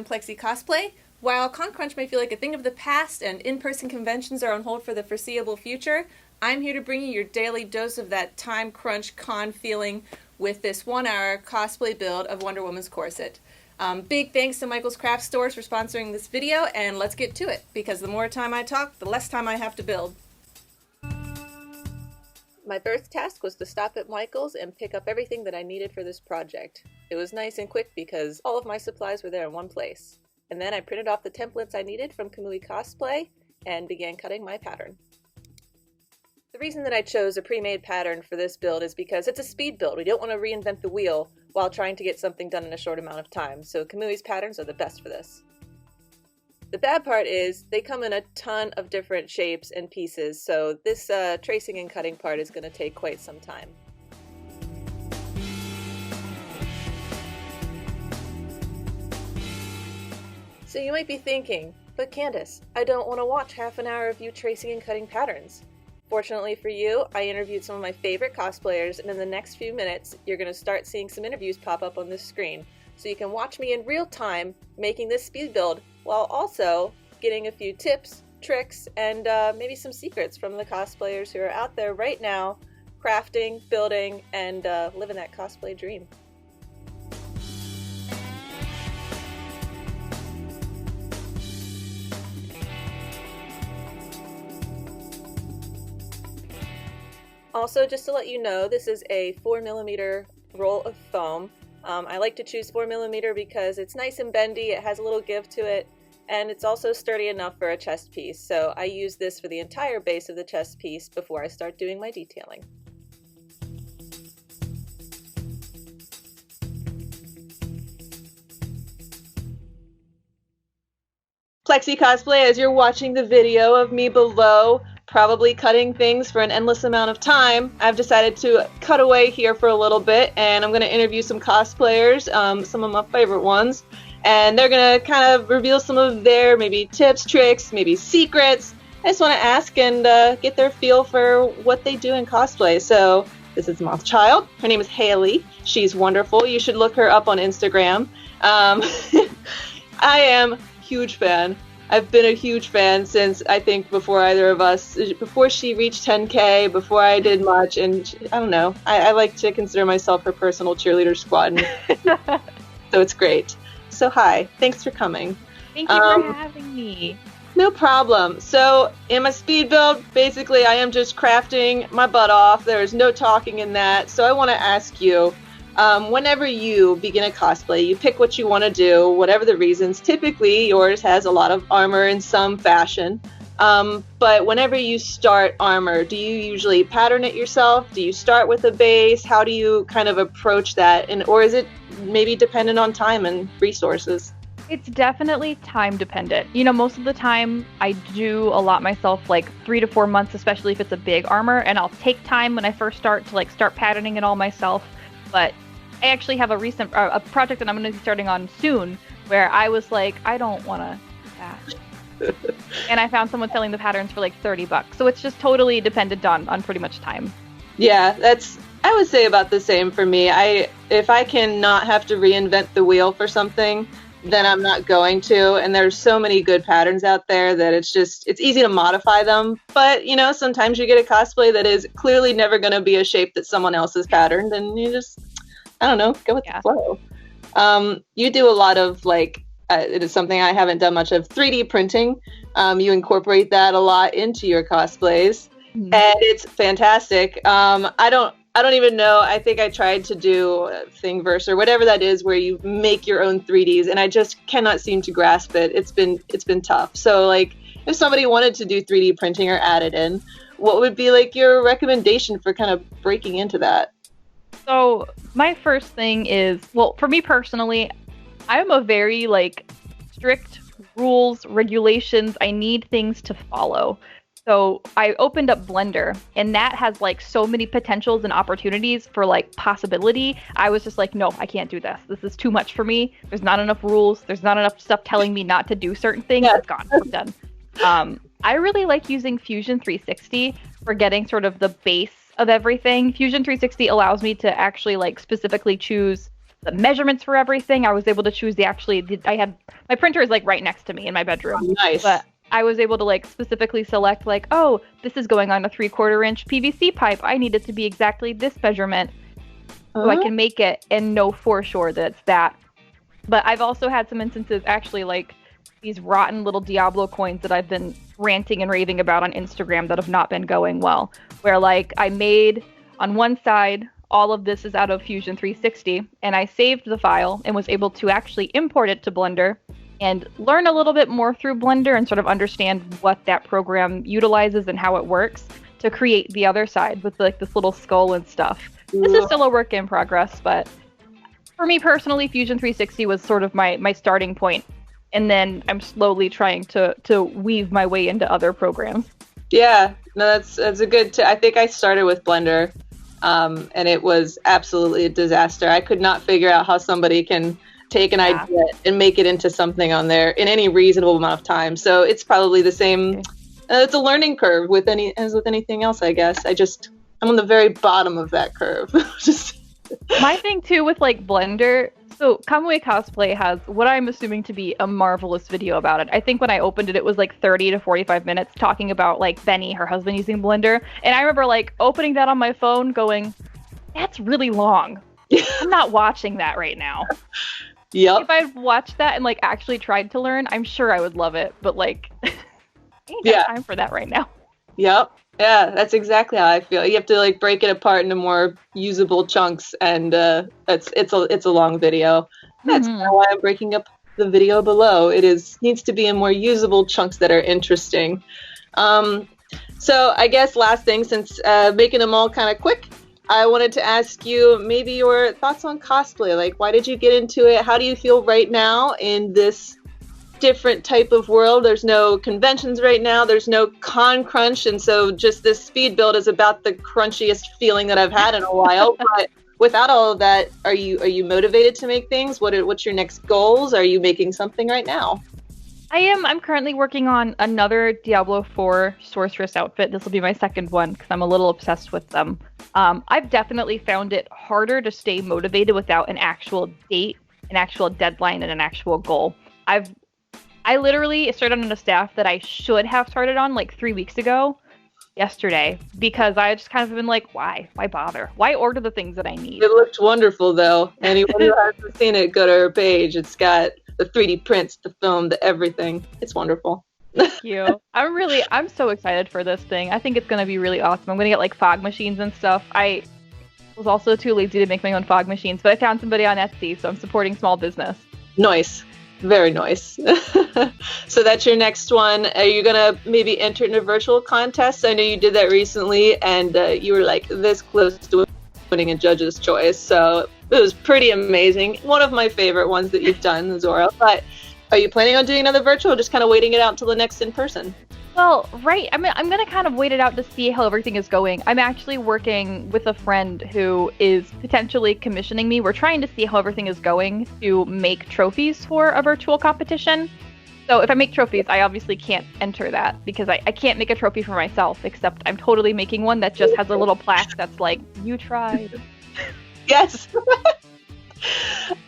I'm Plexi Cosplay. While ConCrunch may feel like a thing of the past and in-person conventions are on hold for the foreseeable future, I'm here to bring you your daily dose of that time crunch con feeling with this 1-hour cosplay build of Wonder Woman's Corset. Big thanks to Michael's Craft Stores for sponsoring this video, and let's get to it, because the more time I talk, the less time I have to build. My first task was to stop at Michael's and pick up everything that I needed for this project. It was nice and quick because all of my supplies were there in one place. And then I printed off the templates I needed from Plexi Cosplay and began cutting my pattern. The reason that I chose a pre-made pattern for this build is because it's a speed build. We don't want to reinvent the wheel while trying to get something done in a short amount of time, so Kamui's patterns are the best for this. The bad part is they come in a ton of different shapes and pieces, so this tracing and cutting part is going to take quite some time. So you might be thinking, but Candace, I don't want to watch half an hour of you tracing and cutting patterns. Fortunately for you, I interviewed some of my favorite cosplayers, and in the next few minutes, you're going to start seeing some interviews pop up on this screen, so you can watch me in real time making this speed build, while also getting a few tips, tricks, and maybe some secrets from the cosplayers who are out there right now, crafting, building, and living that cosplay dream. Also, just to let you know, this is a 4mm roll of foam. I like to choose 4mm because it's nice and bendy, it has a little give to it, and it's also sturdy enough for a chest piece. So I use this for the entire base of the chest piece before I start doing my detailing. Plexi Cosplay, as you're watching the video of me below, probably cutting things for an endless amount of time, I've decided to cut away here for a little bit, and I'm going to interview some cosplayers, some of my favorite ones, and they're going to kind of reveal some of their maybe tips, tricks, maybe secrets. I just want to ask and get their feel for what they do in cosplay. So this is Moth Child. Her name is Haley. She's wonderful. You should look her up on Instagram. I am a huge fan. I've been a huge fan since, I think, before either of us, before she reached 10K, before I did much, and I don't know, I like to consider myself her personal cheerleader squad, so it's great. So hi, thanks for coming. Thank you for having me. No problem. So in my speed build, basically I am just crafting my butt off. There's no talking in that, so I want to ask you, whenever you begin a cosplay, you pick what you want to do, whatever the reasons. Typically, yours has a lot of armor in some fashion. But whenever you start armor, do you usually pattern it yourself? Do you start with a base? How do you kind of approach that? Or is it maybe dependent on time and resources? It's definitely time dependent. You know, most of the time I do allot myself like 3 to 4 months, especially if it's a big armor, and I'll take time when I first start to start patterning it all myself. But I actually have a project that I'm going to be starting on soon where I was like, I don't want to do that. And I found someone selling the patterns for like $30. So it's just totally dependent on pretty much time. Yeah, I would say about the same for me. If I can not have to reinvent the wheel for something, then I'm not going to. And there's so many good patterns out there that it's easy to modify them. But, you know, sometimes you get a cosplay that is clearly never going to be a shape that someone else has patterned, and you just, I don't know, go with the flow. You do a lot of it is something I haven't done much of, 3D printing. You incorporate that a lot into your cosplays, and it's fantastic. I don't even know. I think I tried to do Thingiverse or whatever that is, where you make your own 3Ds, and I just cannot seem to grasp it. It's been tough. So if somebody wanted to do 3D printing or add it in, what would be your recommendation for kind of breaking into that? So my first thing is, well, for me personally, I'm a very strict rules, regulations. I need things to follow. So I opened up Blender, and that has so many potentials and opportunities for possibility. I was just no, I can't do this. This is too much for me. There's not enough rules. There's not enough stuff telling me not to do certain things. Yeah. It's gone. I'm done. I really like using Fusion 360 for getting sort of the base of everything. Fusion 360 allows me to actually specifically choose the measurements for everything. I was able to choose I had, my printer is like right next to me in my bedroom. Oh, nice. But I was able to like specifically select like, oh, this is going on a 3/4 inch PVC pipe. I need it to be exactly this measurement so I can make it and know for sure that it's that. But I've also had some instances, actually, like these rotten little Diablo coins that I've been ranting and raving about on Instagram that have not been going well. Where like I made on one side, all of this is out of Fusion 360, and I saved the file and was able to actually import it to Blender and learn a little bit more through Blender and sort of understand what that program utilizes and how it works to create the other side with like this little skull and stuff. This is still a work in progress, but for me personally, Fusion 360 was sort of my starting point, and then I'm slowly trying to weave my way into other programs. Yeah, no, that's a good. I think I started with Blender, and it was absolutely a disaster. I could not figure out how somebody can take an idea and make it into something on there in any reasonable amount of time. So it's probably the same. It's a learning curve as with anything else, I guess. I'm on the very bottom of that curve. My thing too with like Blender, so Kamui Cosplay has what I'm assuming to be a marvelous video about it. I think when I opened it, it was like 30 to 45 minutes talking about like Benny, her husband, using Blender. And I remember like opening that on my phone going, that's really long. I'm not watching that right now. Yep. If I'd watched that and like actually tried to learn, I'm sure I would love it. But like, I ain't got time for that right now. Yep. Yeah, that's exactly how I feel. You have to like break it apart into more usable chunks, and it's a long video. That's kind of why I'm breaking up the video below. Needs to be in more usable chunks that are interesting. So I guess last thing, since making them all kind of quick, I wanted to ask you maybe your thoughts on cosplay. Like, why did you get into it? How do you feel right now in this different type of world? There's no conventions right now. There's no con crunch, and so just this speed build is about the crunchiest feeling that I've had in a while. But without all of that, are you motivated to make things? What's your next goals? Are you making something right now? I am. I'm currently working on another Diablo 4 sorceress outfit. This will be my second one because I'm a little obsessed with them. I've definitely found it harder to stay motivated without an actual date, an actual deadline, and an actual goal. I literally started on a staff that I should have started on like 3 weeks ago, yesterday, because I just kind of been like, why bother? Why order the things that I need? It looked wonderful though. Anyone who hasn't seen it, go to her page. It's got the 3D prints, the film, the everything. It's wonderful. Thank you. I'm so excited for this thing. I think it's going to be really awesome. I'm going to get like fog machines and stuff. I was also too lazy to make my own fog machines, but I found somebody on Etsy, so I'm supporting small business. Nice. Very nice. So that's your next one. Are you going to maybe enter in a virtual contest? I know you did that recently, and you were like this close to winning a judge's choice. So it was pretty amazing. One of my favorite ones that you've done, Zora. But are you planning on doing another virtual, or just kind of waiting it out until the next in person? Well, right. I'm going to kind of wait it out to see how everything is going. I'm actually working with a friend who is potentially commissioning me. We're trying to see how everything is going to make trophies for a virtual competition. So if I make trophies, I obviously can't enter that because I can't make a trophy for myself, except I'm totally making one that just has a little plaque that's like, you tried. Yes.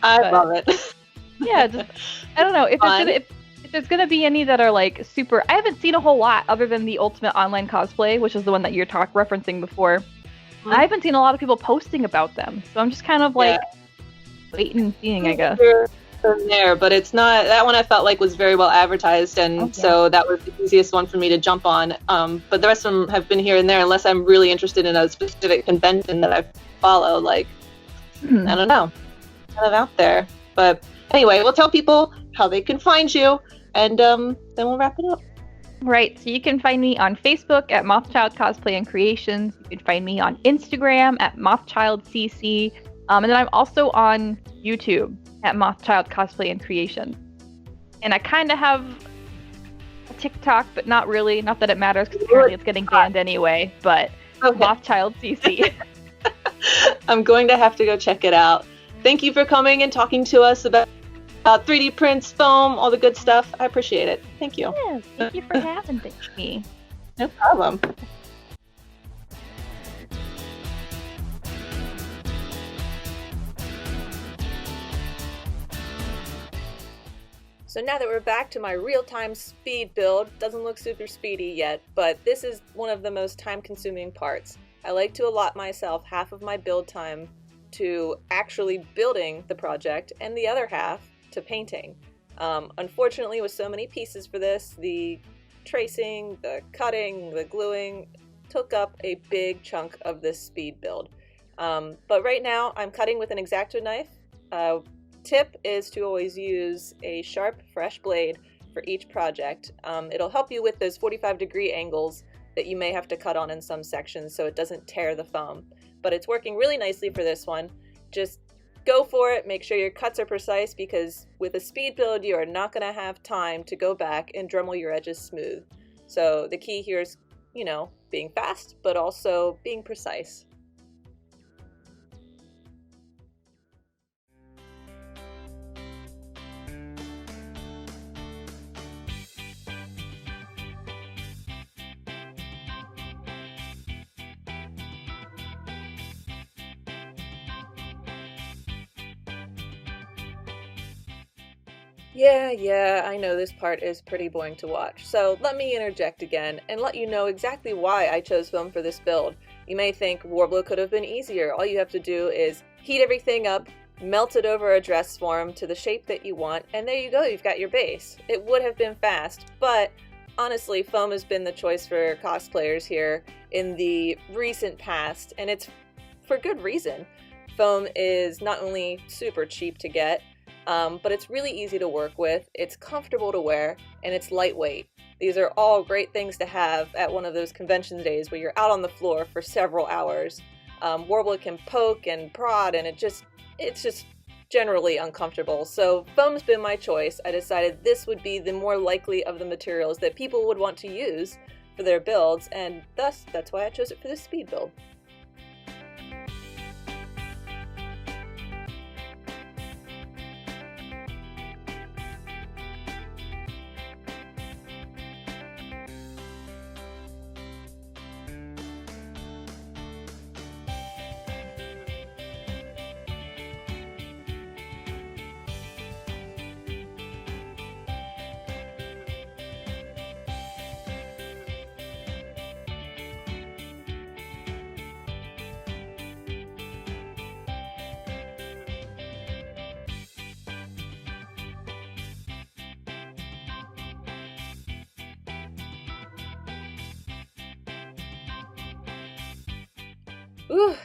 I love it. Yeah, just, I don't know. If there's gonna be any that are like super, I haven't seen a whole lot other than the Ultimate Online Cosplay, which is the one that you're referencing before. Mm-hmm. I haven't seen a lot of people posting about them, so I'm just kind of like waiting and seeing, I guess. There, but it's not that one. I felt like was very well advertised, and so that was the easiest one for me to jump on. But the rest of them have been here and there, unless I'm really interested in a specific convention that I follow. Like, I don't know, kind of out there. But anyway, we'll tell people how they can find you. And then we'll wrap it up. Right. So you can find me on Facebook at Mothchild Cosplay and Creations. You can find me on Instagram at MothchildCC. And then I'm also on YouTube at Mothchild Cosplay and Creations. And I kind of have a TikTok, but not really. Not that it matters because apparently it's getting banned anyway. But Mothchild CC. I'm going to have to go check it out. Thank you for coming and talking to us about 3D prints, foam, all the good stuff. I appreciate it. Thank you. Yeah, thank you for having me. No problem. So now that we're back to my real-time speed build, doesn't look super speedy yet, but this is one of the most time-consuming parts. I like to allot myself half of my build time to actually building the project and the other half to painting. Unfortunately, with so many pieces for this, the tracing, the cutting, the gluing took up a big chunk of this speed build. But right now I'm cutting with an X-Acto knife. Tip is to always use a sharp, fresh blade for each project. It'll help you with those 45-degree angles that you may have to cut on in some sections so it doesn't tear the foam. But it's working really nicely for this one. Just go for it, make sure your cuts are precise, because with a speed build you are not going to have time to go back and Dremel your edges smooth. So the key here is, you know, being fast, but also being precise. Yeah, I know this part is pretty boring to watch, so let me interject again and let you know exactly why I chose foam for this build. You may think Warbler could have been easier. All you have to do is heat everything up, melt it over a dress form to the shape that you want, and there you go, you've got your base. It would have been fast, but honestly, foam has been the choice for cosplayers here in the recent past, and it's for good reason. Foam is not only super cheap to get, but it's really easy to work with, it's comfortable to wear, and it's lightweight. These are all great things to have at one of those convention days where you're out on the floor for several hours. Warbler can poke and prod, and it's just generally uncomfortable. So foam's been my choice. I decided this would be the more likely of the materials that people would want to use for their builds, and thus that's why I chose it for this speed build.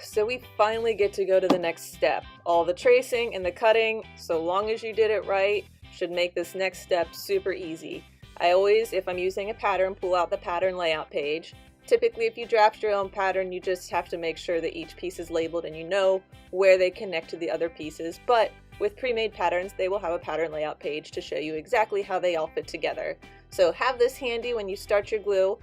So we finally get to go to the next step. All the tracing and the cutting, so long as you did it right, should make this next step super easy. I always, if I'm using a pattern, pull out the pattern layout page. Typically, if you draft your own pattern, you just have to make sure that each piece is labeled and you know where they connect to the other pieces. But with pre-made patterns, they will have a pattern layout page to show you exactly how they all fit together. So have this handy when you start your glue.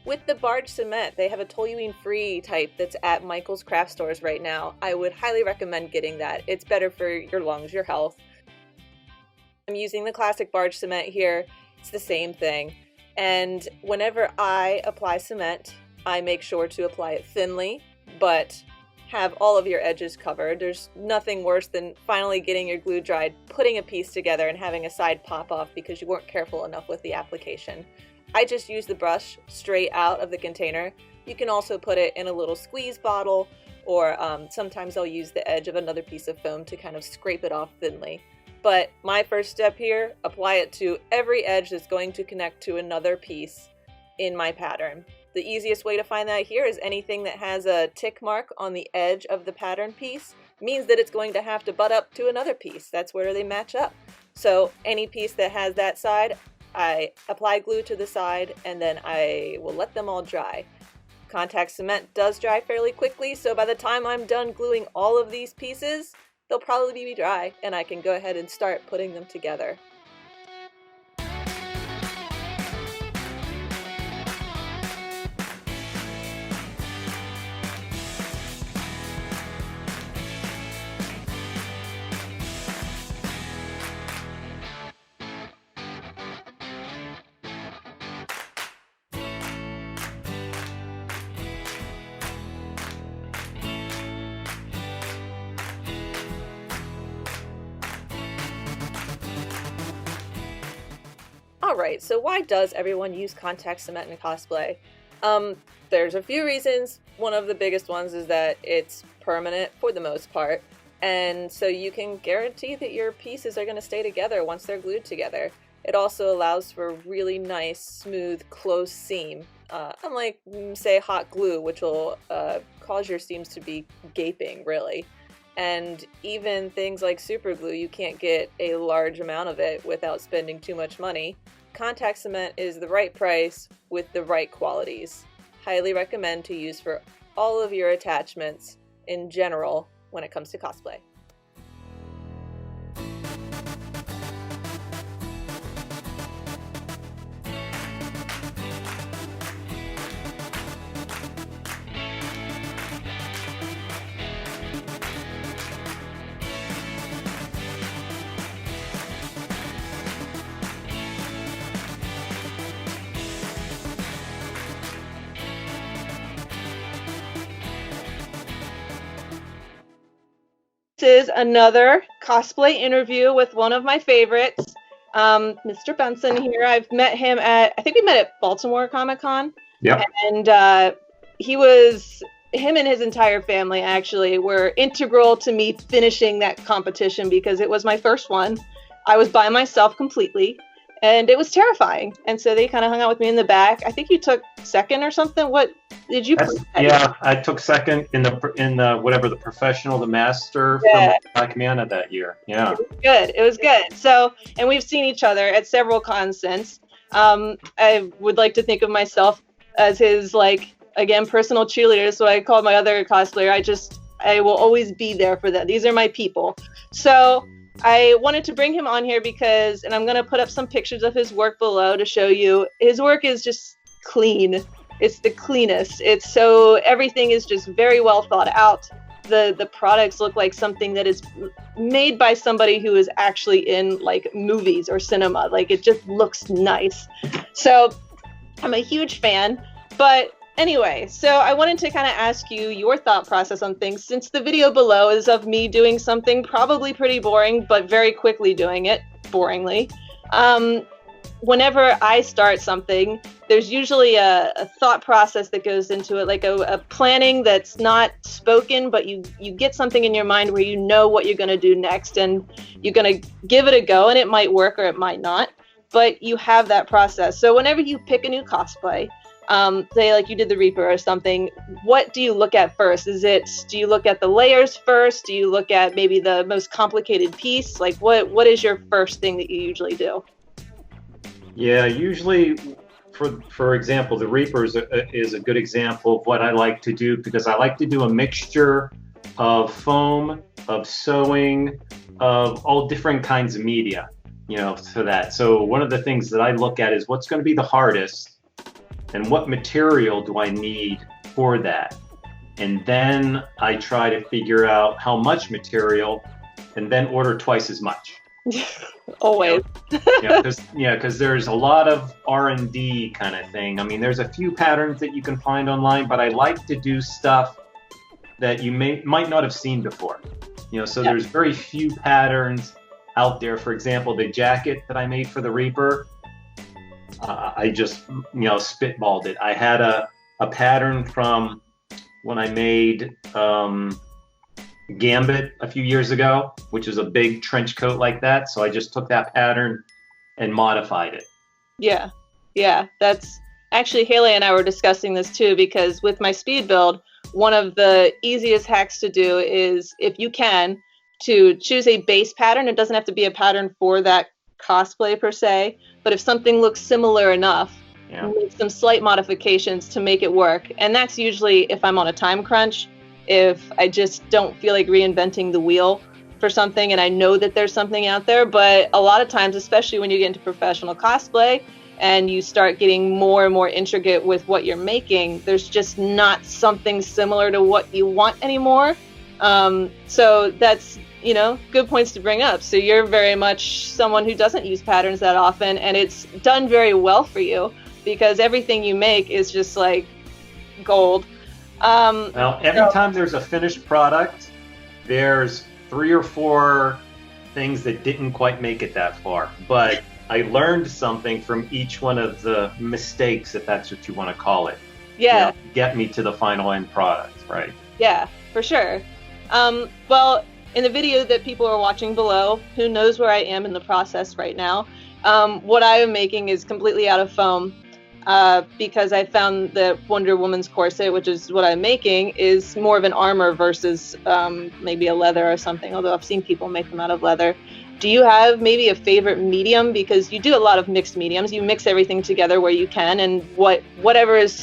With the barge cement, they have a toluene-free type that's at Michael's craft stores right now. I would highly recommend getting that. It's better for your lungs, your health. I'm using the classic barge cement here. It's the same thing. And whenever I apply cement, I make sure to apply it thinly, but have all of your edges covered. There's nothing worse than finally getting your glue dried, putting a piece together, and having a side pop off because you weren't careful enough with the application. I just use the brush straight out of the container. You can also put it in a little squeeze bottle, or sometimes I'll use the edge of another piece of foam to kind of scrape it off thinly. But my first step here, apply it to every edge that's going to connect to another piece in my pattern. The easiest way to find that here is anything that has a tick mark on the edge of the pattern piece means that it's going to have to butt up to another piece. That's where they match up. So any piece that has that side, I apply glue to the side, and then I will let them all dry. Contact cement does dry fairly quickly, so by the time I'm done gluing all of these pieces, they'll probably be dry, and I can go ahead and start putting them together. Alright, so why does everyone use contact cement in cosplay? There's a few reasons. One of the biggest ones is that it's permanent for the most part, and so you can guarantee that your pieces are going to stay together once they're glued together. It also allows for a really nice, smooth, close seam, unlike, say, hot glue, which will cause your seams to be gaping, really. And even things like super glue, you can't get a large amount of it without spending too much money. Contact cement is the right price with the right qualities. Highly recommend to use for all of your attachments in general when it comes to cosplay. This is another cosplay interview with one of my favorites, Mr. Benson here. I've met him I think we met at Baltimore Comic Con. Yep. And him and his entire family actually were integral to me finishing that competition because it was my first one. I was by myself completely, and it was terrifying. And so they kind of hung out with me in the back. I think you took second or something. What did you? Yeah, I took second in the whatever the professional, the master from Black Mana that year. Yeah, it was good. So, and we've seen each other at several cons since. I would like to think of myself as his personal cheerleader. So I called my other cosplayer. I will always be there for that. These are my people. So I wanted to bring him on here because, and I'm going to put up some pictures of his work below to show you. His work is just clean. It's the cleanest. Everything is just very well thought out. The products look like something that is made by somebody who is actually in movies or cinema. It just looks nice. So I'm a huge fan. But anyway, so I wanted to kind of ask you your thought process on things, since the video below is of me doing something probably pretty boring, but very quickly doing it boringly. Whenever I start something, there's usually a thought process that goes into it, a planning that's not spoken, but you get something in your mind where you know what you're going to do next, and you're going to give it a go, and it might work or it might not, but you have that process. So whenever you pick a new cosplay, say you did the Reaper or something, what do you look at first? Do you look at the layers first? Do you look at maybe the most complicated piece? What is your first thing that you usually do? Yeah, usually, for example, the Reaper is a good example of what I like to do, because I like to do a mixture of foam, of sewing, of all different kinds of media, for that. So one of the things that I look at is what's going to be the hardest, and what material do I need for that? And then I try to figure out how much material, and then order twice as much. Always. Because there's a lot of R&D kind of thing. I mean, there's a few patterns that you can find online, but I like to do stuff that you might not have seen before. So there's very few patterns out there. For example, the jacket that I made for the Reaper, I just spitballed it. I had a pattern from when I made Gambit a few years ago, which is a big trench coat like that. So I just took that pattern and modified it. Yeah. That's actually, Haley and I were discussing this too, because with my speed build, one of the easiest hacks to do is, if you can, to choose a base pattern. It doesn't have to be a pattern for that cosplay per se, but if something looks similar enough, make some slight modifications to make it work. And that's usually if I'm on a time crunch, if I just don't feel like reinventing the wheel for something and I know that there's something out there. But a lot of times, especially when you get into professional cosplay and you start getting more and more intricate with what you're making, there's just not something similar to what you want anymore. So that's, good points to bring up. So you're very much someone who doesn't use patterns that often, and it's done very well for you because everything you make is just gold. Well, every time there's a finished product, there's 3 or 4 things that didn't quite make it that far. But I learned something from each one of the mistakes, if that's what you want to call it. Yeah. Get me to the final end product, right? Yeah, for sure. Well, in the video that people are watching below, who knows where I am in the process right now, what I am making is completely out of foam, because I found that Wonder Woman's corset, which is what I'm making, is more of an armor versus maybe a leather or something, although I've seen people make them out of leather. Do you have maybe a favorite medium? Because you do a lot of mixed mediums. You mix everything together where you can, and whatever is,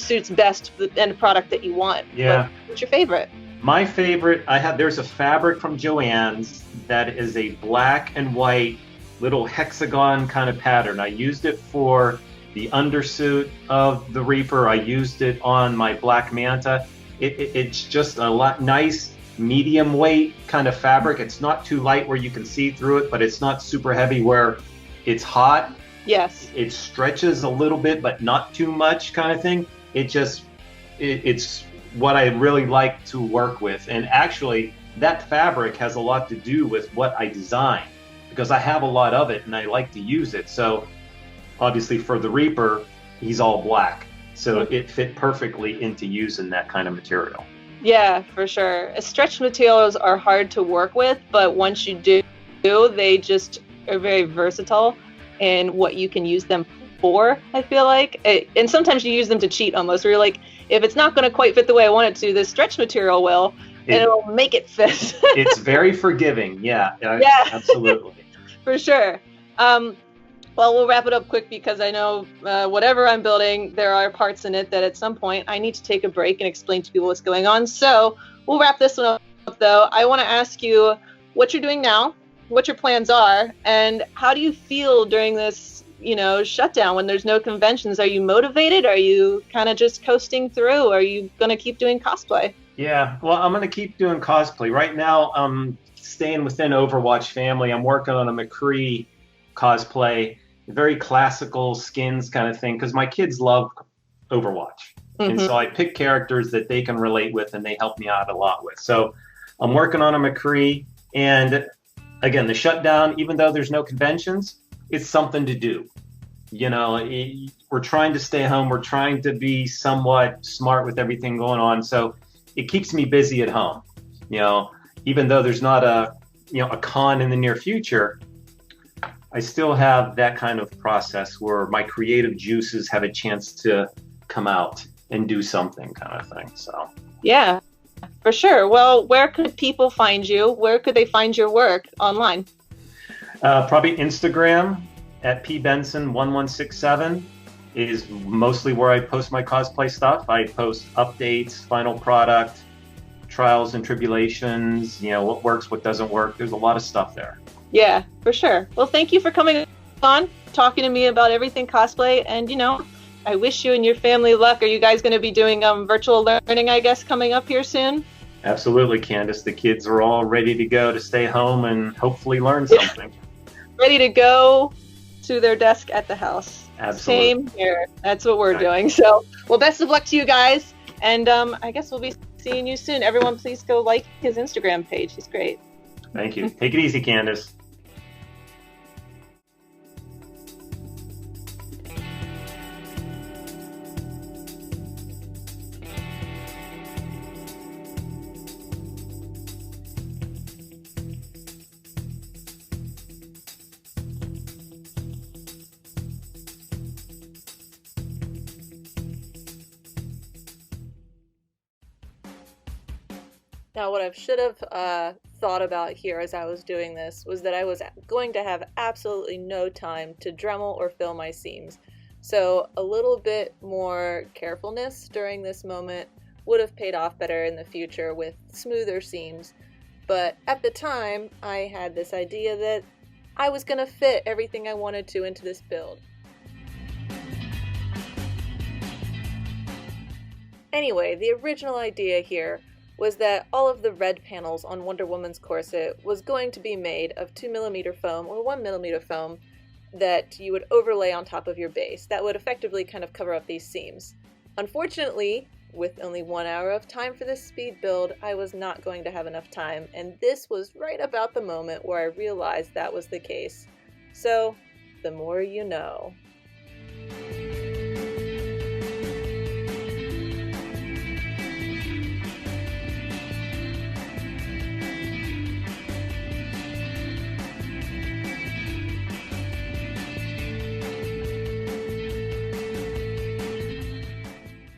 suits best the end product that you want. Yeah. What's your favorite? My favorite, there's a fabric from Joann's that is a black and white little hexagon kind of pattern. I used it for the undersuit of the Reaper. I used it on my Black Manta. It's just a lot nice medium weight kind of fabric. It's not too light where you can see through it, but it's not super heavy where it's hot. Yes. It stretches a little bit, but not too much kind of thing. It's what I really like to work with. And actually, that fabric has a lot to do with what I design, because I have a lot of it and I like to use it. So obviously for the Reaper, he's all black. So it fit perfectly into using that kind of material. Yeah, for sure. Stretch materials are hard to work with, but once you do, they just are very versatile in what you can use them for, I feel like. And sometimes you use them to cheat almost, where you're like, if it's not going to quite fit the way I want it to, this stretch material will, and it'll make it fit. It's very forgiving. Yeah, absolutely. For sure. Well, we'll wrap it up quick because I know whatever I'm building, there are parts in it that at some point I need to take a break and explain to people what's going on. So we'll wrap this one up, though. I want to ask you what you're doing now, what your plans are, and how do you feel during this, shutdown when there's no conventions? Are you motivated? Are you kind of just coasting through? Are you going to keep doing cosplay? Yeah, well, I'm going to keep doing cosplay. Right now, I'm staying within Overwatch family. I'm working on a McCree cosplay. Very classical skins kind of thing, because my kids love Overwatch. Mm-hmm. And so I pick characters that they can relate with and they help me out a lot with. So I'm working on a McCree. And again, the shutdown, even though there's no conventions, it's something to do. We're trying to stay home. We're trying to be somewhat smart with everything going on. So it keeps me busy at home. Even though there's not a con in the near future, I still have that kind of process where my creative juices have a chance to come out and do something kind of thing. So yeah, for sure. Well, where could people find you? Where could they find your work online? Probably Instagram at pbenson1167 is mostly where I post my cosplay stuff. I post updates, final product, trials and tribulations, what works, what doesn't work. There's a lot of stuff there. Yeah, for sure. Well, thank you for coming on, talking to me about everything cosplay. And, I wish you and your family luck. Are you guys going to be doing virtual learning, I guess, coming up here soon? Absolutely, Candace. The kids are all ready to go to stay home and hopefully learn something. Ready to go to their desk at the house. Absolutely. Same here. That's what we're doing. So, well, best of luck to you guys. And I guess we'll be seeing you soon. Everyone, please go like his Instagram page. He's great. Thank you. Take it easy, Candace. Now, what I should have thought about here as I was doing this was that I was going to have absolutely no time to Dremel or fill my seams. So a little bit more carefulness during this moment would have paid off better in the future with smoother seams. But at the time, I had this idea that I was going to fit everything I wanted to into this build. Anyway, the original idea here was that all of the red panels on Wonder Woman's corset was going to be made of 2mm foam or 1mm foam that you would overlay on top of your base. That would effectively kind of cover up these seams. Unfortunately, with only 1 hour of time for this speed build, I was not going to have enough time, and this was right about the moment where I realized that was the case. So the more you know.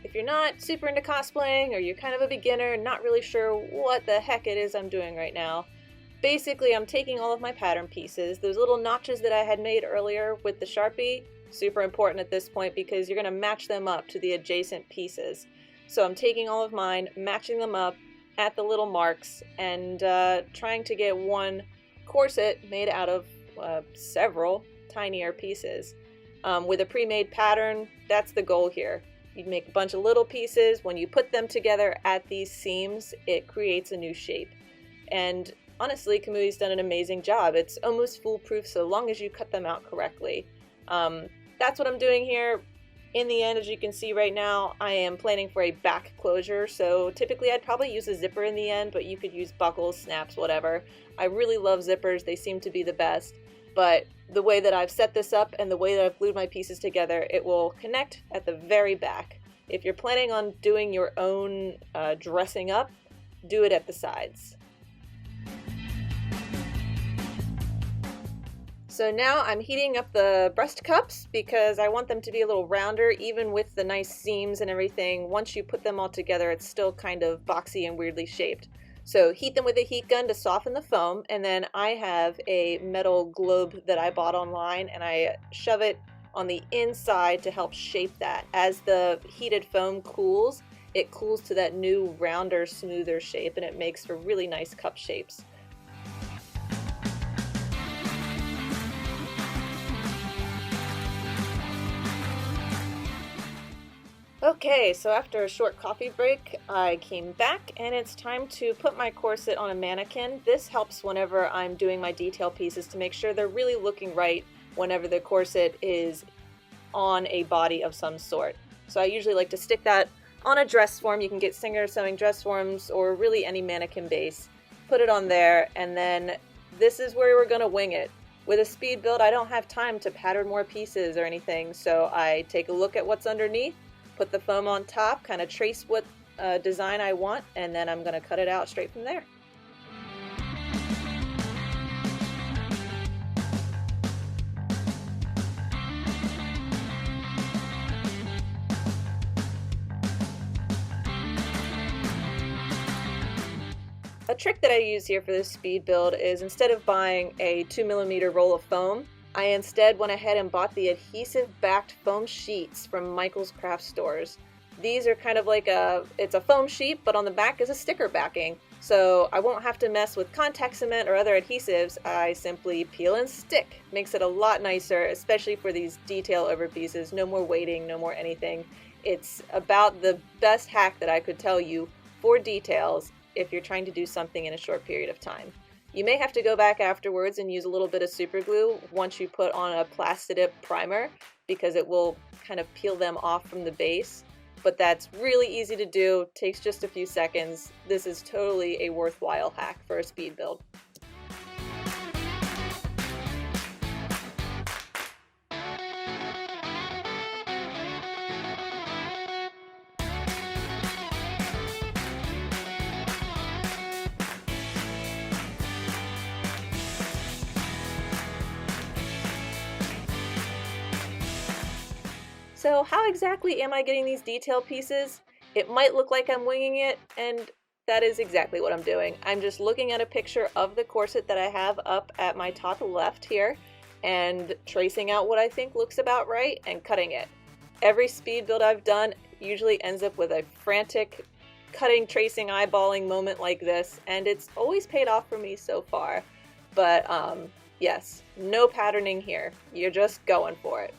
If you're not super into cosplaying, or you're kind of a beginner, not really sure what the heck it is I'm doing right now, basically I'm taking all of my pattern pieces, those little notches that I had made earlier with the Sharpie, super important at this point because you're going to match them up to the adjacent pieces. So I'm taking all of mine, matching them up at the little marks, and trying to get one corset made out of several tinier pieces. With a pre-made pattern, that's the goal here. You make a bunch of little pieces. When you put them together at these seams, it creates a new shape. And honestly, Kamui's done an amazing job. It's almost foolproof so long as you cut them out correctly. That's what I'm doing here. In the end, as you can see right now, I am planning for a back closure. So typically I'd probably use a zipper in the end, but you could use buckles, snaps, whatever. I really love zippers. They seem to be the best. But the way that I've set this up and the way that I've glued my pieces together, it will connect at the very back. If you're planning on doing your own dressing up, do it at the sides. So now I'm heating up the breast cups because I want them to be a little rounder, even with the nice seams and everything. Once you put them all together, it's still kind of boxy and weirdly shaped. So heat them with a heat gun to soften the foam, and then I have a metal globe that I bought online, and I shove it on the inside to help shape that. As the heated foam cools, it cools to that new rounder, smoother shape, and it makes for really nice cup shapes. Okay, so after a short coffee break, I came back and it's time to put my corset on a mannequin. This helps whenever I'm doing my detail pieces to make sure they're really looking right whenever the corset is on a body of some sort. So I usually like to stick that on a dress form. You can get Singer sewing dress forms or really any mannequin base. Put it on there, and then this is where we're going to wing it. With a speed build, I don't have time to pattern more pieces or anything, so I take a look at what's underneath, put the foam on top, kind of trace what design I want, and then I'm going to cut it out straight from there. A trick that I use here for this speed build is instead of buying a 2mm roll of foam, I instead went ahead and bought the adhesive-backed foam sheets from Michael's Craft Stores. These are kind of like it's a foam sheet, but on the back is a sticker backing. So I won't have to mess with contact cement or other adhesives. I simply peel and stick. Makes it a lot nicer, especially for these detail over pieces. No more waiting, no more anything. It's about the best hack that I could tell you for details if you're trying to do something in a short period of time. You may have to go back afterwards and use a little bit of super glue once you put on a Plastidip primer, because it will kind of peel them off from the base. But that's really easy to do, takes just a few seconds. This is totally a worthwhile hack for a speed build. So how exactly am I getting these detail pieces? It might look like I'm winging it, and that is exactly what I'm doing. I'm just looking at a picture of the corset that I have up at my top left here, and tracing out what I think looks about right and cutting it. Every speed build I've done usually ends up with a frantic cutting, tracing, eyeballing moment like this, and it's always paid off for me so far. But yes, no patterning here. You're just going for it.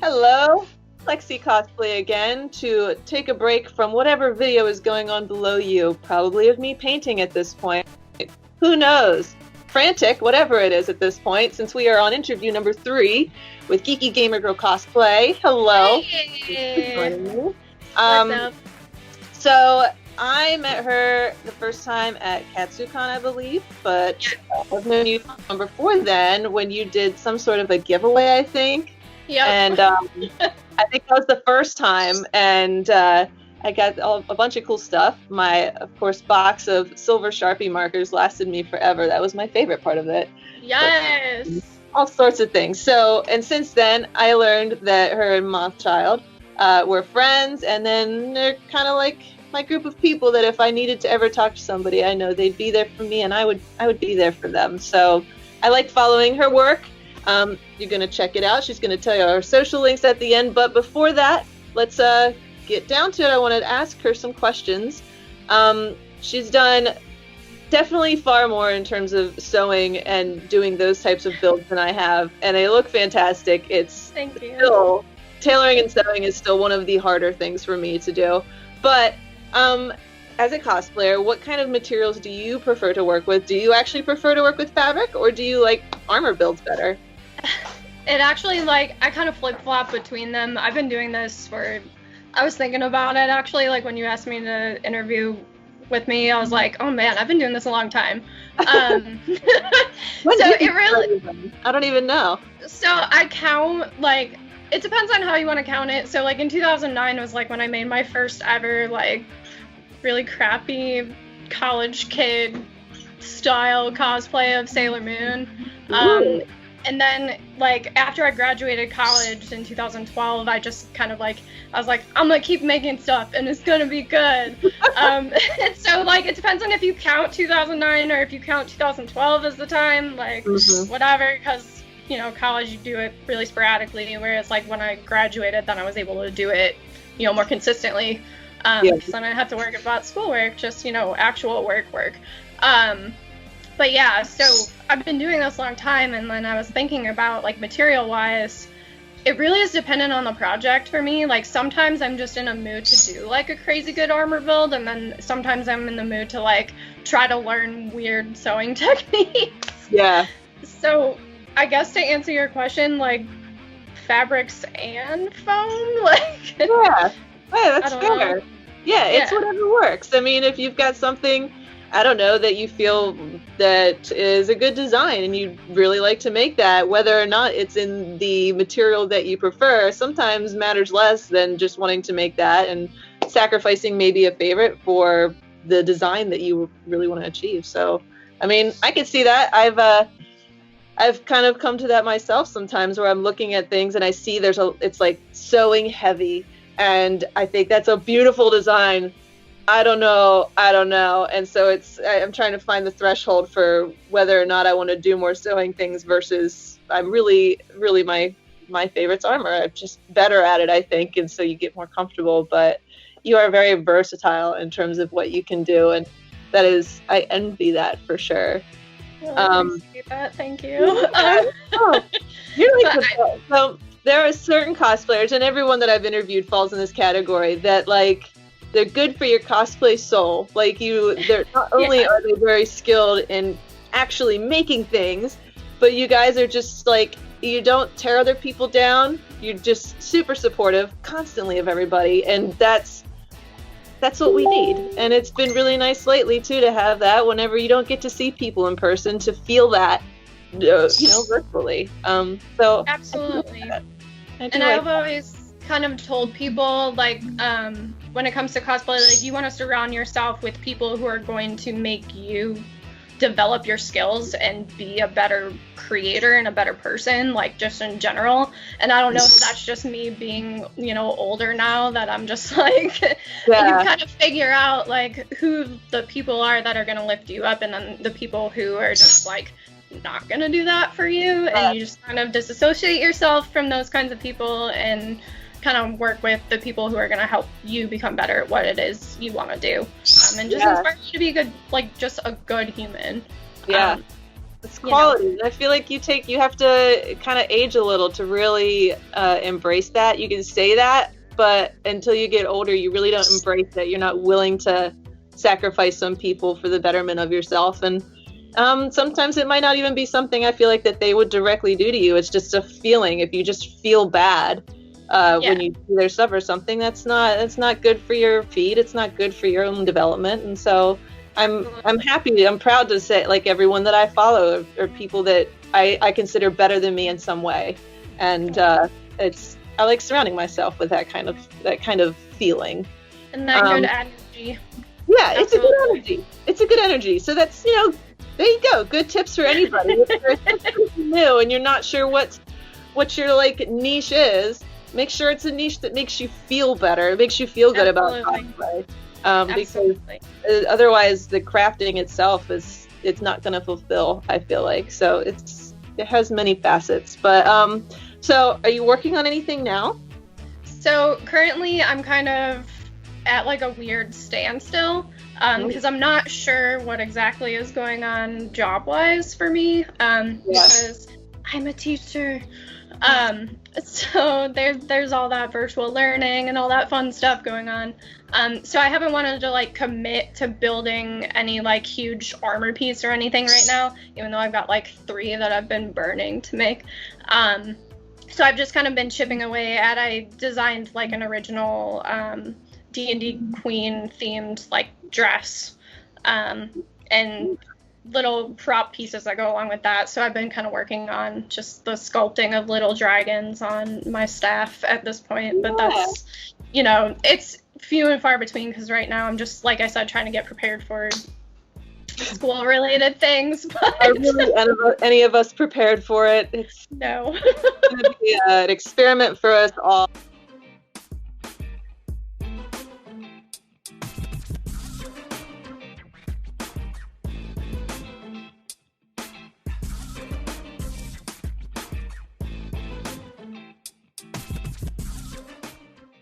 Hello. Plexi Cosplay again to take a break from whatever video is going on below you, probably of me painting at this point. Who knows? Frantic, whatever it is at this point, since we are on interview number 3 with Geeky Gamer Girl Cosplay. Hello. Hey. So I met her the first time at KatsuCon, I believe, but I've known you from before then when you did some sort of a giveaway, I think. Yeah. And I think that was the first time, and I got a bunch of cool stuff. My, of course, box of silver Sharpie markers lasted me forever. That was my favorite part of it. Yes. But all sorts of things. So, and since then, I learned that her and Mothchild were friends, and then they're kind of like my group of people that if I needed to ever talk to somebody, I know they'd be there for me, and I would be there for them. So I like following her work. You're going to check it out. She's going to tell you our social links at the end. But before that, let's get down to it. I wanted to ask her some questions. She's done definitely far more in terms of sewing and doing those types of builds than I have, and they look fantastic. Thank you. Still, tailoring and sewing is still one of the harder things for me to do. But as a cosplayer, what kind of materials do you prefer to work with? Do you actually prefer to work with fabric, or do you like armor builds better? It actually, I kind of flip-flop between them. I've been doing this for, I was thinking about it actually, when you asked me to interview with me, I was like, oh man, I've been doing this a long time. So it really, I don't even know. So I count, it depends on how you want to count it. So in 2009 was when I made my first ever really crappy college kid style cosplay of Sailor Moon. And then after I graduated college in 2012, I just kind of I was like, I'm gonna keep making stuff and it's gonna be good. And so it depends on if you count 2009 or if you count 2012 as the time, whatever, because college, you do it really sporadically, whereas when I graduated, then I was able to do it more consistently, because then I had to worry about schoolwork, just actual work. But yeah, so I've been doing this a long time, and then I was thinking about material wise, it really is dependent on the project for me. Sometimes I'm just in a mood to do a crazy good armor build, and then sometimes I'm in the mood to try to learn weird sewing techniques. Yeah. So I guess to answer your question, fabrics and foam, yeah, hey, that's fair. Know. Yeah, it's whatever works. I mean, if you've got something, I don't know, that you feel that is a good design and you really like to make that, whether or not it's in the material that you prefer, sometimes matters less than just wanting to make that and sacrificing maybe a favorite for the design that you really want to achieve. So, I mean, I could see that. I've kind of come to that myself sometimes, where I'm looking at things and I see it's sewing heavy, and I think that's a beautiful design. I don't know. And so I'm trying to find the threshold for whether or not I want to do more sewing things versus I'm really my favorite's armor. I'm just better at it, I think. And so you get more comfortable, but you are very versatile in terms of what you can do. And that is, I envy that for sure. Thank you. So there are certain cosplayers, and everyone that I've interviewed falls in this category, that they're good for your cosplay soul. They're not only are they very skilled in actually making things, but you guys are just you don't tear other people down. You're just super supportive constantly of everybody, and that's what we need. And it's been really nice lately too to have that whenever you don't get to see people in person, to feel that, virtually. So absolutely. I've always kind of told people when it comes to cosplay, you want to surround yourself with people who are going to make you develop your skills and be a better creator and a better person, just in general. And I don't know if that's just me being, older now, that I'm just you kind of figure out who the people are that are going to lift you up, and then the people who are just not going to do that for you, and you just kind of disassociate yourself from those kinds of people and kind of work with the people who are going to help you become better at what it is you want to do, and just inspire you to be good, just a good human. It's You know. quality. And I feel like you have to kind of age a little to really embrace that. You can say that, but until you get older, you really don't embrace it. You're not willing to sacrifice some people for the betterment of yourself. And sometimes it might not even be something I feel like that they would directly do to you. It's just a feeling. If you just feel bad when you do their stuff or something, that's not good for your feed. It's not good for your own development. And so I'm happy. I'm proud to say, like, everyone that I follow are people that I consider better than me in some way, and I like surrounding myself with that kind of feeling. And that good energy. Yeah, it's a good energy. It's a good energy. So that's, there you go. Good tips for anybody. If you're new and you're not sure what your like niche is, make sure it's a niche that makes you feel better. It makes you feel good about cosplay. Because otherwise the crafting itself it's not going to fulfill, I feel like. So it has many facets. But so are you working on anything now? So currently I'm kind of at like a weird standstill because I'm not sure what exactly is going on job-wise for me because I'm a teacher. So there's all that virtual learning and all that fun stuff going on. So I haven't wanted to like commit to building any like huge armor piece or anything right now, even though I've got like 3 that I've been burning to make. So I've just kind of been chipping away at. I designed like an original D&D Queen themed like dress and little prop pieces that go along with that. So I've been kind of working on just the sculpting of little dragons on my staff at this point. But that's, it's few and far between because right now I'm just, like I said, trying to get prepared for school related things. But Are really any of us prepared for it? It's no. going to be an experiment for us all.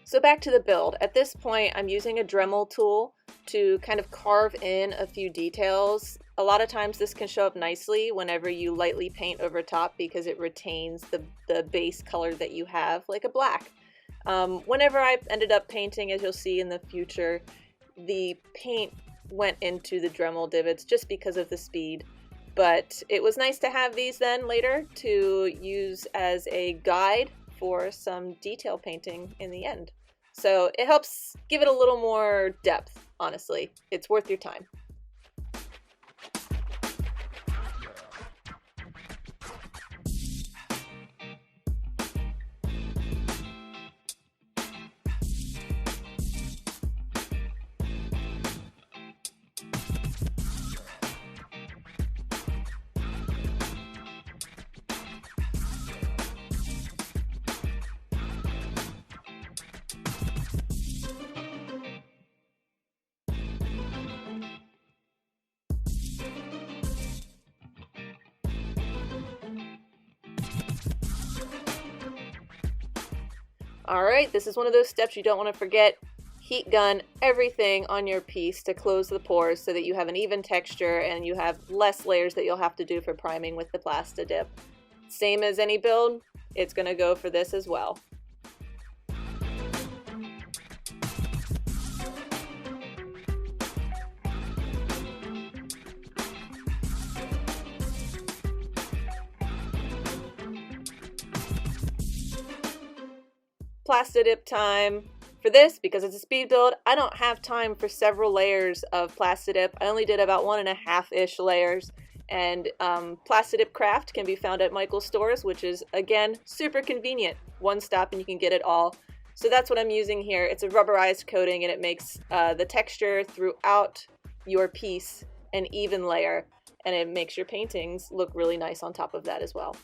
So back to the build. At this point, I'm using a Dremel tool to kind of carve in a few details. A lot of times this can show up nicely whenever you lightly paint over top because it retains the base color that you have, like a black. Whenever I ended up painting, as you'll see in the future, the paint went into the Dremel divots just because of the speed. But it was nice to have these then later to use as a guide for some detail painting in the end. So it helps give it a little more depth, honestly. It's worth your time. Alright, this is one of those steps you don't want to forget. Heat gun everything on your piece to close the pores so that you have an even texture and you have less layers that you'll have to do for priming with the Plastidip. Same as any build, it's going to go for this as well. Plastidip time. For this, because it's a speed build, I don't have time for several layers of Plastidip. I only did about 1.5-ish layers. And Plastidip Craft can be found at Michael's stores, which is, again, super convenient. One stop and you can get it all. So that's what I'm using here. It's a rubberized coating and it makes the texture throughout your piece an even layer. And it makes your paintings look really nice on top of that as well.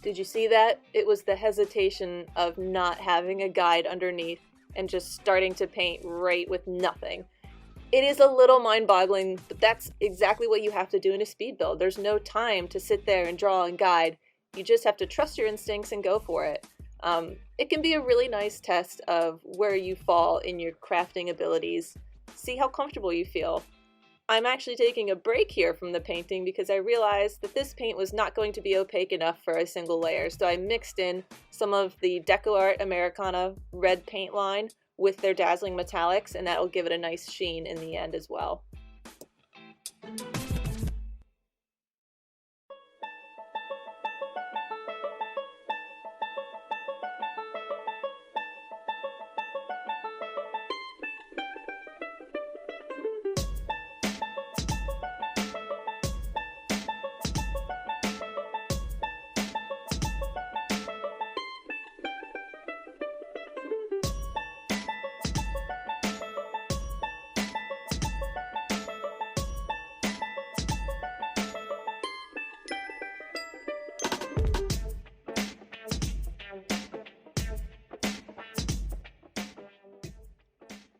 Did you see that? It was the hesitation of not having a guide underneath and just starting to paint right with nothing. It is a little mind-boggling, but that's exactly what you have to do in a speed build. There's no time to sit there and draw and guide. You just have to trust your instincts and go for it. It can be a really nice test of where you fall in your crafting abilities. See how comfortable you feel. I'm actually taking a break here from the painting because I realized that this paint was not going to be opaque enough for a single layer, so I mixed in some of the DecoArt Americana red paint line with their dazzling metallics, and that will give it a nice sheen in the end as well.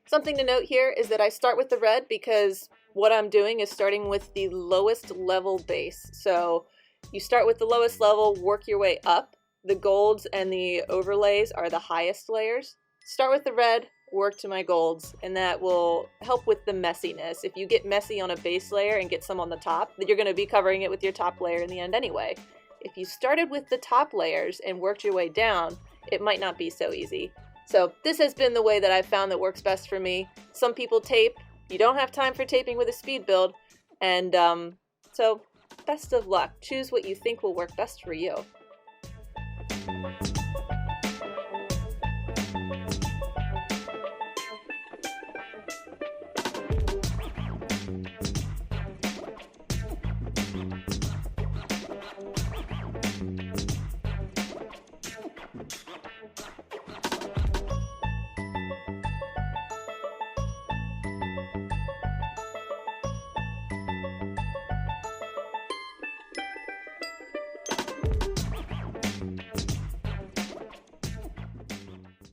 Something to note here is that I start with the red because what I'm doing is starting with the lowest level base. So you start with the lowest level, work your way up. The golds and the overlays are the highest layers. Start with the red, work to my golds, and that will help with the messiness. If you get messy on a base layer and get some on the top, then you're going to be covering it with your top layer in the end anyway. If you started with the top layers and worked your way down, it might not be so easy. So this has been the way that I've found that works best for me. Some people tape. You don't have time for taping with a speed build. And so best of luck. Choose what you think will work best for you.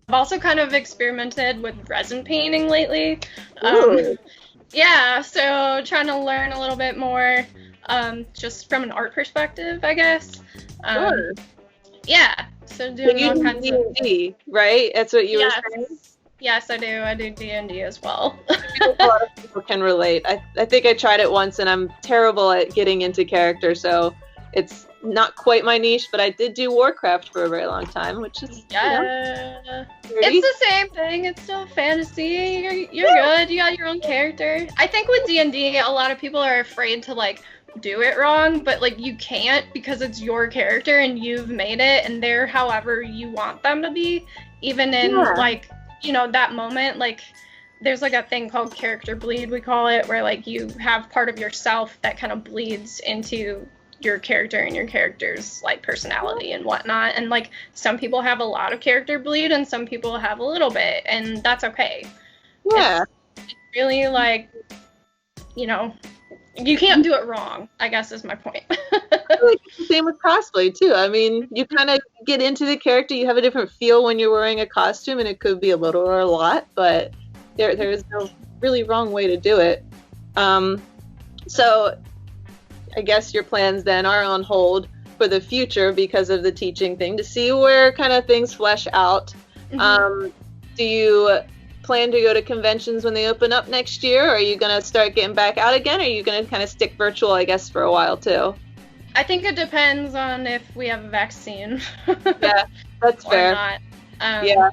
I've also kind of experimented with resin painting lately. Ooh. Yeah, so trying to learn a little bit more, just from an art perspective, I guess. Sure. Yeah, so But doing you all do kinds of. D&D, right? That's what you were saying? Yes, I do. I do D&D as well. A lot of people can relate. I think I tried it once, and I'm terrible at getting into character, so it's not quite my niche, but I did do Warcraft for a very long time, which is Yeah. nerdy. It's the same thing. It's still fantasy. You're good. You got your own character. I think with D&D, a lot of people are afraid to like do it wrong, but like you can't because it's your character and you've made it and they're however you want them to be, even in like, you know, that moment. Like there's like a thing called character bleed, we call it, where like you have part of yourself that kind of bleeds into your character and your character's like personality and whatnot, and like some people have a lot of character bleed and some people have a little bit, and that's okay. Yeah. It's really like, you know, you can't do it wrong, I guess is my point. It's the same with cosplay too. I mean, you kind of get into the character, you have a different feel when you're wearing a costume, and it could be a little or a lot, but there is no really wrong way to do it. So I guess your plans then are on hold for the future because of the teaching thing, to see where kind of things flesh out. Mm-hmm. Do you plan to go to conventions when they open up next year? Or are you going to start getting back out again? Or are you going to kind of stick virtual, I guess, for a while too? I think it depends on if we have a vaccine. Yeah, that's fair. Or not. Yeah.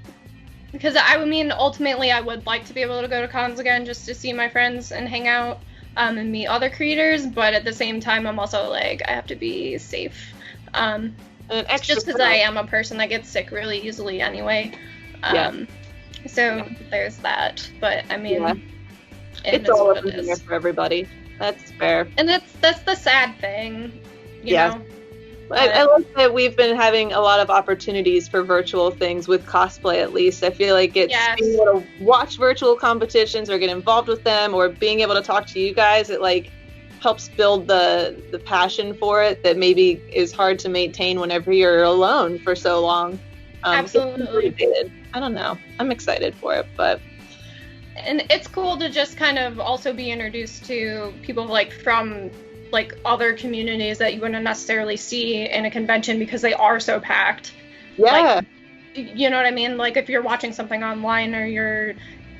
Because I mean, ultimately, I would like to be able to go to cons again just to see my friends and hang out. And meet other creators, but at the same time, I'm also like, I have to be safe. Just because I am a person that gets sick really easily anyway. So there's that. But I mean, it's all up in the air for everybody. That's fair. And that's the sad thing, you know. I like that we've been having a lot of opportunities for virtual things with cosplay, at least. I feel like it's being able to watch virtual competitions or get involved with them, or being able to talk to you guys. It like helps build the passion for it that maybe is hard to maintain whenever you're alone for so long. Absolutely. I don't know. I'm excited for it, but. And it's cool to just kind of also be introduced to people like from like other communities that you wouldn't necessarily see in a convention because they are so packed. Yeah. Like, you know what I mean? Like if you're watching something online or you're,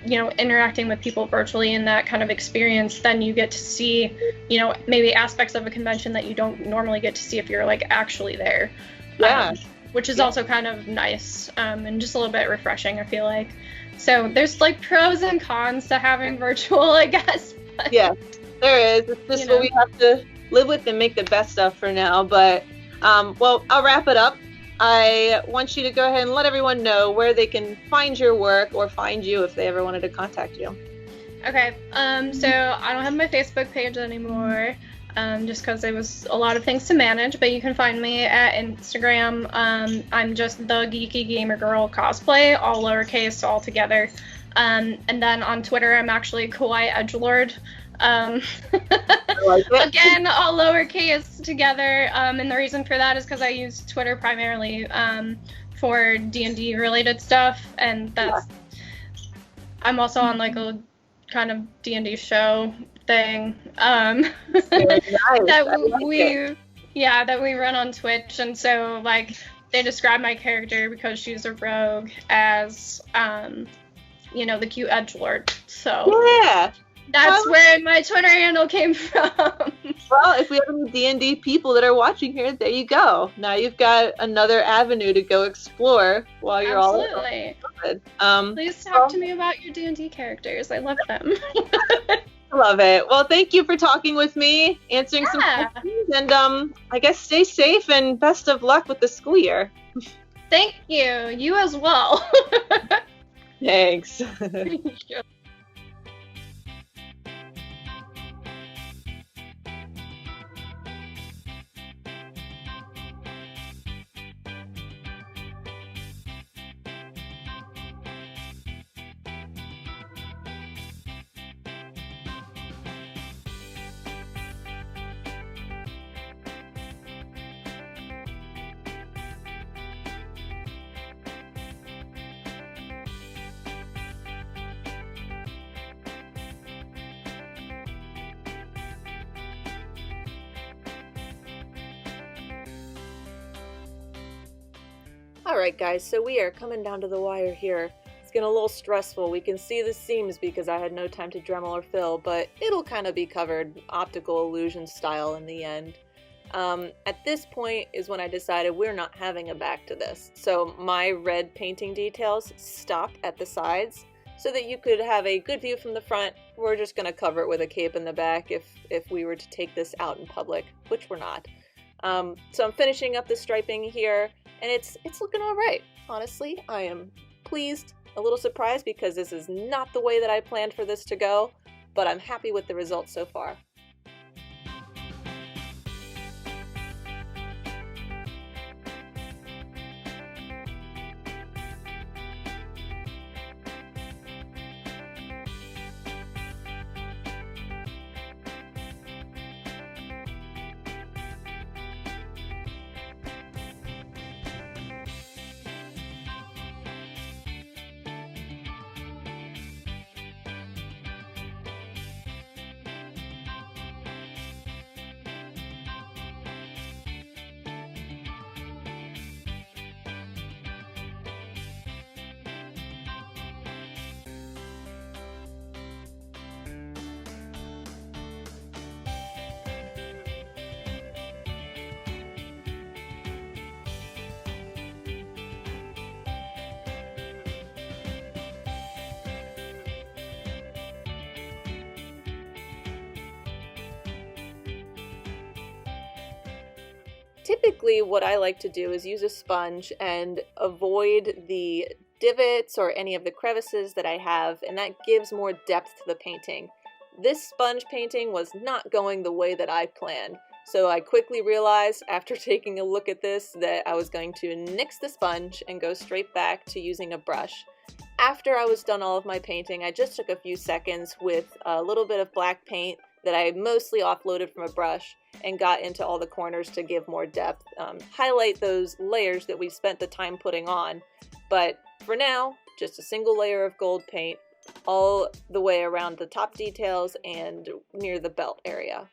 you know, interacting with people virtually in that kind of experience, then you get to see, you know, maybe aspects of a convention that you don't normally get to see if you're like actually there. Yeah. Which is also kind of nice and just a little bit refreshing, I feel like. So there's like pros and cons to having virtual, I guess. But, yeah, there is. It's just what we have to live with and make the best of for now. But, well, I'll wrap it up. I want you to go ahead and let everyone know where they can find your work or find you if they ever wanted to contact you. Okay, so I don't have my Facebook page anymore. Just because it was a lot of things to manage, but you can find me at Instagram. I'm just the Geeky Gamer Girl Cosplay, all lowercase, all together. And then on Twitter, I'm actually Kawaii Edgelord. Again, all lowercase together. And the reason for that is because I use Twitter primarily for D&D related stuff, and that's. I'm also on like a kind of D&D show thing nice. that we run on Twitch, and so like they describe my character because she's a rogue as you know, the cute edgelord. So yeah, that's where my Twitter handle came from. Well, if we have any D&D people that are watching here, there you go. Now you've got another avenue to go explore while you're Absolutely. all Please talk to me about your D&D characters. I love them. Love it. Well, thank you for talking with me, answering some questions, and I guess stay safe and best of luck with the school year. Thank you. You as well. Thanks. Alright guys, so we are coming down to the wire here. It's getting a little stressful. We can see the seams because I had no time to Dremel or fill, but it'll kind of be covered optical illusion style in the end. At this point is when I decided we're not having a back to this. So my red painting details stop at the sides so that you could have a good view from the front. We're just going to cover it with a cape in the back if we were to take this out in public, which we're not. So I'm finishing up the striping here, and it's looking alright. Honestly, I am pleased, a little surprised because this is not the way that I planned for this to go, but I'm happy with the results so far. Typically, what I like to do is use a sponge and avoid the divots or any of the crevices that I have, and that gives more depth to the painting. This sponge painting was not going the way that I planned, so I quickly realized after taking a look at this that I was going to nix the sponge and go straight back to using a brush. After I was done all of my painting, I just took a few seconds with a little bit of black paint that I mostly offloaded from a brush and got into all the corners to give more depth, highlight those layers that we've spent the time putting on. But for now, just a single layer of gold paint all the way around the top details and near the belt area.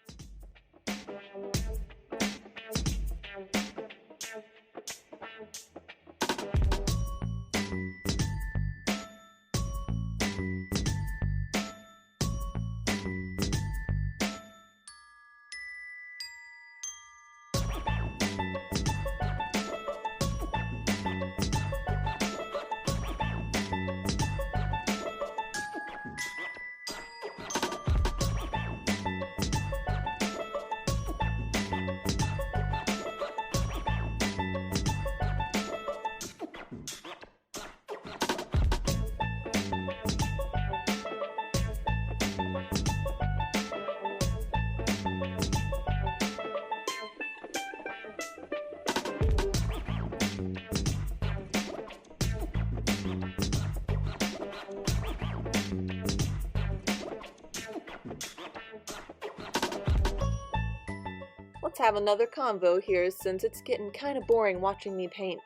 Let's have another convo here since it's getting kind of boring watching me paint.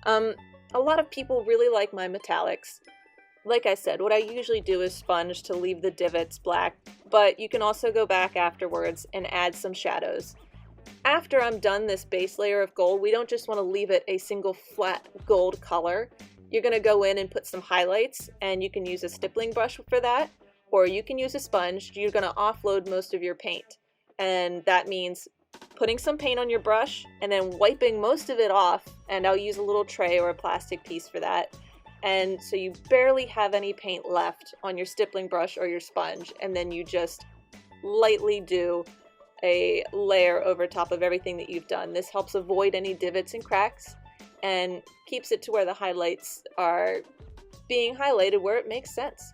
A lot of people really like my metallics. Like I said, what I usually do is sponge to leave the divots black, but you can also go back afterwards and add some shadows. After I'm done this base layer of gold, we don't just want to leave it a single flat gold color. You're going to go in and put some highlights, and you can use a stippling brush for that, or you can use a sponge. You're going to offload most of your paint, and that means putting some paint on your brush and then wiping most of it off, and I'll use a little tray or a plastic piece for that. And so you barely have any paint left on your stippling brush or your sponge, and then you just lightly do a layer over top of everything that you've done. This helps avoid any divots and cracks and keeps it to where the highlights are being highlighted where it makes sense.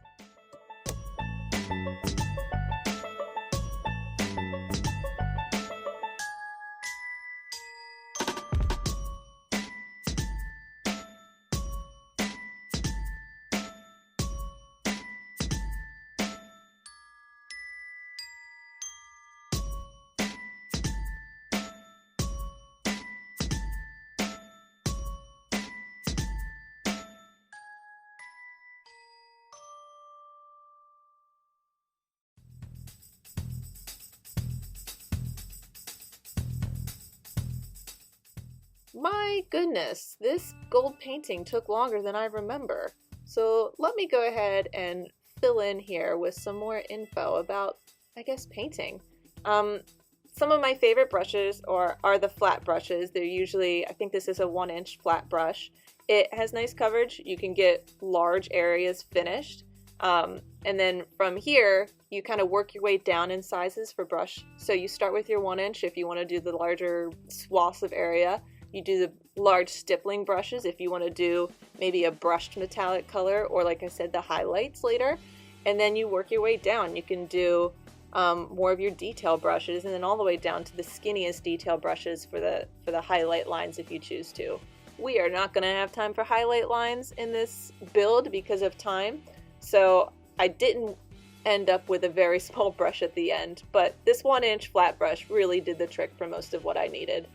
My goodness, this gold painting took longer than I remember. So let me go ahead and fill in here with some more info about, I guess, painting. Some of my favorite brushes are the flat brushes. They're usually, I think this is a 1-inch flat brush. It has nice coverage. You can get large areas finished. And then from here, you kind of work your way down in sizes for brush. So you start with your 1-inch if you want to do the larger swaths of area. You do the large stippling brushes if you want to do maybe a brushed metallic color, or like I said, the highlights later. And then you work your way down. You can do more of your detail brushes, and then all the way down to the skinniest detail brushes for the highlight lines if you choose to. We are not going to have time for highlight lines in this build because of time, so I didn't end up with a very small brush at the end, but this 1-inch flat brush really did the trick for most of what I needed.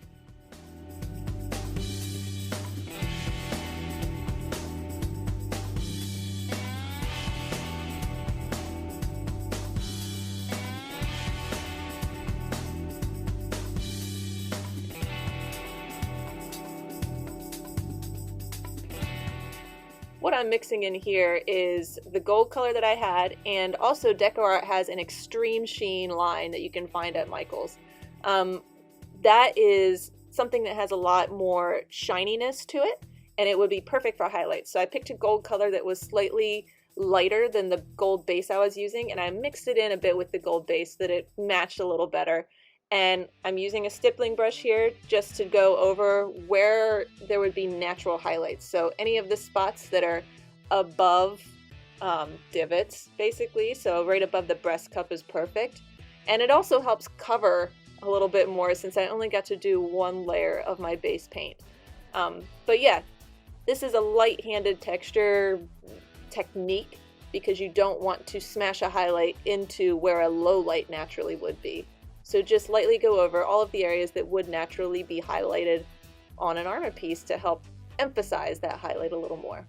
What I'm mixing in here is the gold color that I had, and also DecoArt has an extreme sheen line that you can find at Michael's. That is something that has a lot more shininess to it, and it would be perfect for highlights. So I picked a gold color that was slightly lighter than the gold base I was using, and I mixed it in a bit with the gold base so that it matched a little better. And I'm using a stippling brush here just to go over where there would be natural highlights. So any of the spots that are above divots, basically, so right above the breast cup is perfect. And it also helps cover a little bit more since I only got to do one layer of my base paint. But yeah, this is a light-handed texture technique because you don't want to smash a highlight into where a low light naturally would be. So just lightly go over all of the areas that would naturally be highlighted on an armor piece to help emphasize that highlight a little more.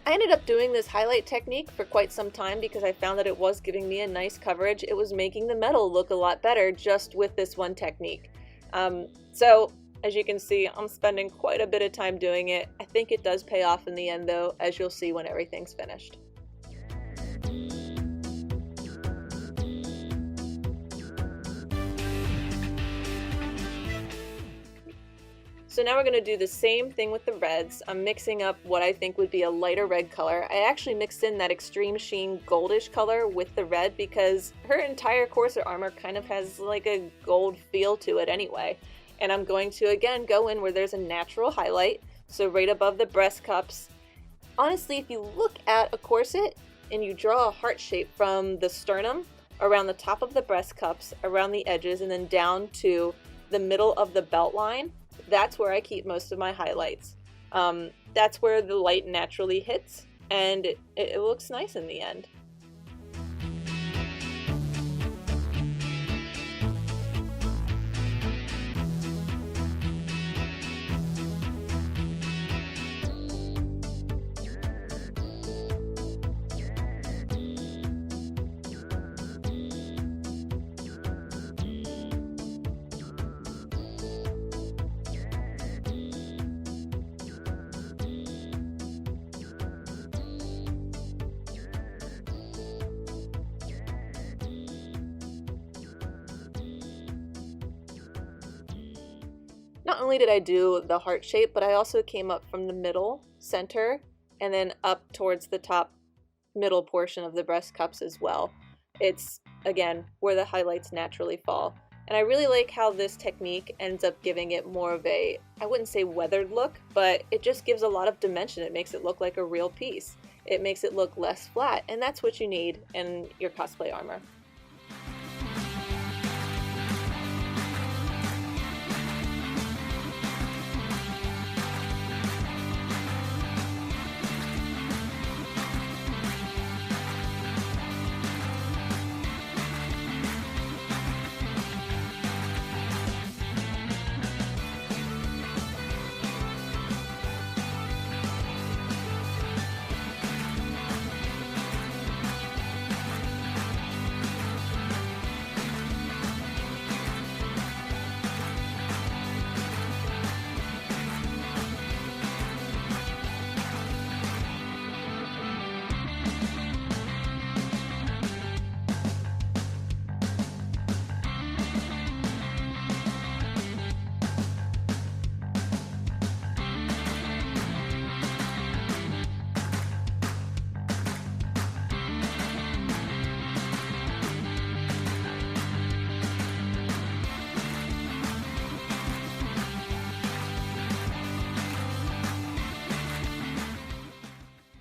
I ended up doing this highlight technique for quite some time because I found that it was giving me a nice coverage. It was making the metal look a lot better just with this one technique. So as you can see, I'm spending quite a bit of time doing it. I think it does pay off in the end though, as you'll see when everything's finished. So now we're going to do the same thing with the reds. I'm mixing up what I think would be a lighter red color. I actually mixed in that extreme sheen goldish color with the red because her entire corset armor kind of has like a gold feel to it anyway. And I'm going to again go in where there's a natural highlight, so right above the breast cups. Honestly, if you look at a corset and you draw a heart shape from the sternum around the top of the breast cups, around the edges, and then down to the middle of the belt line, that's where I keep most of my highlights. That's where the light naturally hits, and it looks nice in the end. Not only did I do the heart shape, but I also came up from the middle, center, and then up towards the top middle portion of the breast cups as well. It's, again, where the highlights naturally fall. And I really like how this technique ends up giving it more of a, I wouldn't say weathered look, but it just gives a lot of dimension. It makes it look like a real piece. It makes it look less flat, and that's what you need in your cosplay armor.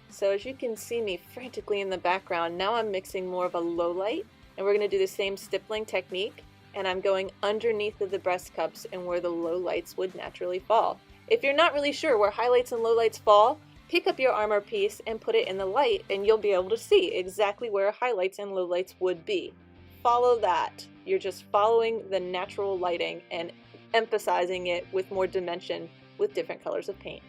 So as you can see me frantically in the background, now I'm mixing more of a low light, and we're going to do the same stippling technique, and I'm going underneath of the breast cups and where the low lights would naturally fall. If you're not really sure where highlights and lowlights fall, pick up your armor piece and put it in the light, and you'll be able to see exactly where highlights and lowlights would be. Follow that. You're just following the natural lighting and emphasizing it with more dimension with different colors of paint.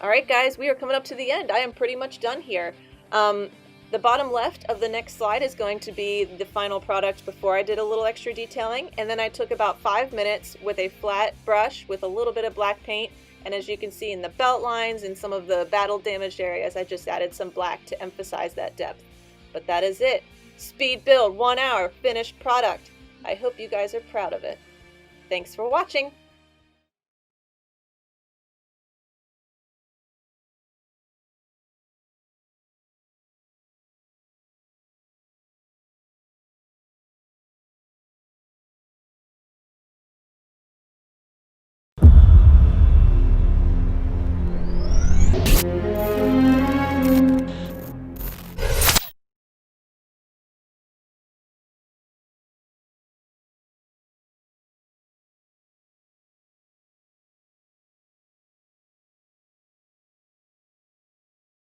Alright guys, we are coming up to the end. I am pretty much done here. The bottom left of the next slide is going to be the final product before I did a little extra detailing, and then I took about 5 minutes with a flat brush with a little bit of black paint And as you can see in the belt lines and some of the battle damaged areas, I just added some black to emphasize that depth. But that is it. Speed build, 1 hour, finished product. I hope you guys are proud of it. Thanks for watching.